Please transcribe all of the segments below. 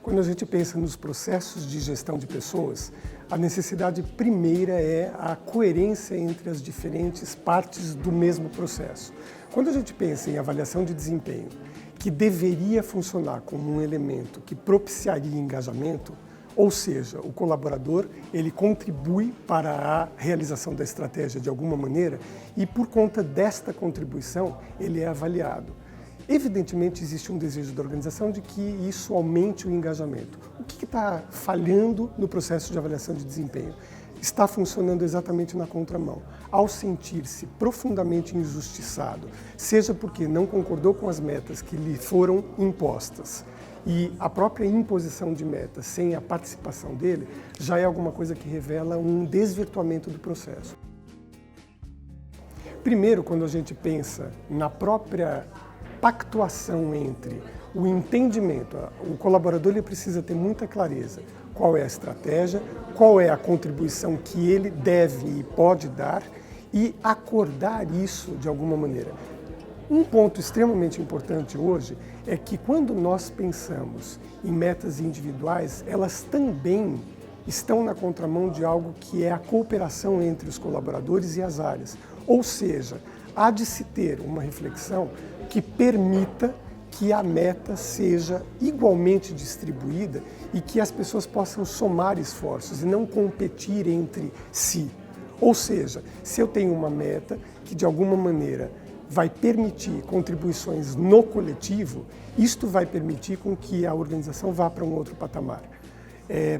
Quando a gente pensa nos processos de gestão de pessoas, a necessidade primeira é a coerência entre as diferentes partes do mesmo processo. Quando a gente pensa em avaliação de desempenho, que deveria funcionar como um elemento que propiciaria engajamento, ou seja, o colaborador ele contribui para a realização da estratégia de alguma maneira e por conta desta contribuição ele é avaliado. Evidentemente existe um desejo da organização de que isso aumente o engajamento. O que está falhando no processo de avaliação de desempenho? Está funcionando exatamente na contramão. Ao sentir-se profundamente injustiçado, seja porque não concordou com as metas que lhe foram impostas, e a própria imposição de metas sem a participação dele já é alguma coisa que revela um desvirtuamento do processo. Primeiro, quando a gente pensa na própria pactuação entre o entendimento, o colaborador ele precisa ter muita clareza qual é a estratégia, qual é a contribuição que ele deve e pode dar e acordar isso de alguma maneira. Um ponto extremamente importante hoje é que quando nós pensamos em metas individuais, elas também estão na contramão de algo que é a cooperação entre os colaboradores e as áreas. Ou seja, há de se ter uma reflexão que permita que a meta seja igualmente distribuída e que as pessoas possam somar esforços e não competir entre si. Ou seja, se eu tenho uma meta que de alguma maneira vai permitir contribuições no coletivo, isto vai permitir com que a organização vá para um outro patamar.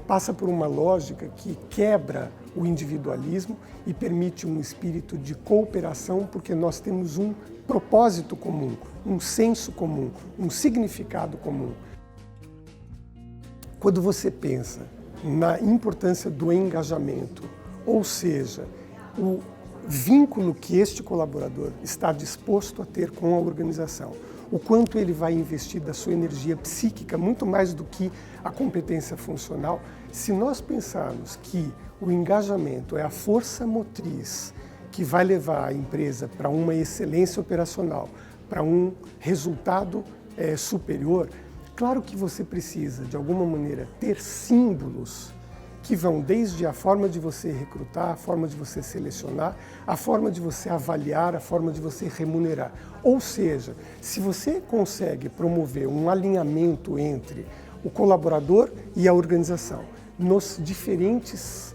Passa por uma lógica que quebra o individualismo e permite um espírito de cooperação, porque nós temos um propósito comum, um senso comum, um significado comum. Quando você pensa na importância do engajamento, ou seja, o vínculo que este colaborador está disposto a ter com a organização, o quanto ele vai investir da sua energia psíquica, muito mais do que a competência funcional, se nós pensarmos que o engajamento é a força motriz que vai levar a empresa para uma excelência operacional, para um resultado superior, claro que você precisa, de alguma maneira, ter símbolos que vão desde a forma de você recrutar, a forma de você selecionar, a forma de você avaliar, a forma de você remunerar. Ou seja, se você consegue promover um alinhamento entre o colaborador e a organização nas diferentes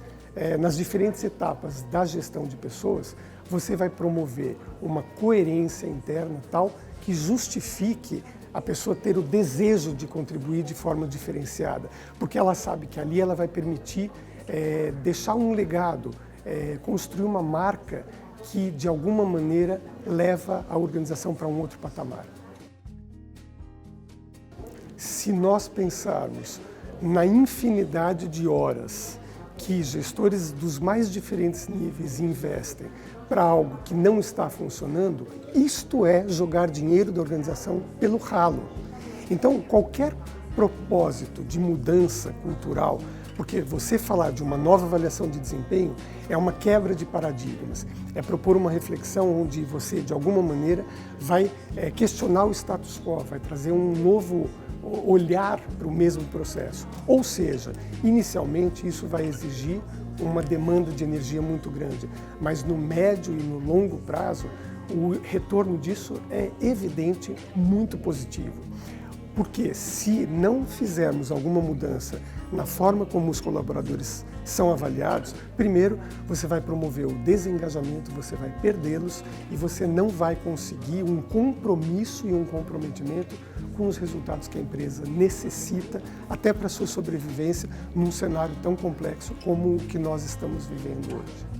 etapas da gestão de pessoas, você vai promover uma coerência interna tal que justifique a pessoa ter o desejo de contribuir de forma diferenciada, porque ela sabe que ali ela vai permitir deixar um legado, construir uma marca que de alguma maneira leva a organização para um outro patamar. Se nós pensarmos na infinidade de horas que gestores dos mais diferentes níveis investem para algo que não está funcionando, isto é jogar dinheiro da organização pelo ralo. Então, qualquer propósito de mudança cultural, porque você falar de uma nova avaliação de desempenho é uma quebra de paradigmas, é propor uma reflexão onde você, de alguma maneira, vai questionar o status quo, vai trazer um novo olhar para o mesmo processo. Ou seja, inicialmente isso vai exigir uma demanda de energia muito grande, mas no médio e no longo prazo o retorno disso é evidente, muito positivo. Porque se não fizermos alguma mudança na forma como os colaboradores são avaliados, primeiro você vai promover o desengajamento, você vai perdê-los e você não vai conseguir um compromisso e um comprometimento com os resultados que a empresa necessita, até para a sua sobrevivência num cenário tão complexo como o que nós estamos vivendo hoje.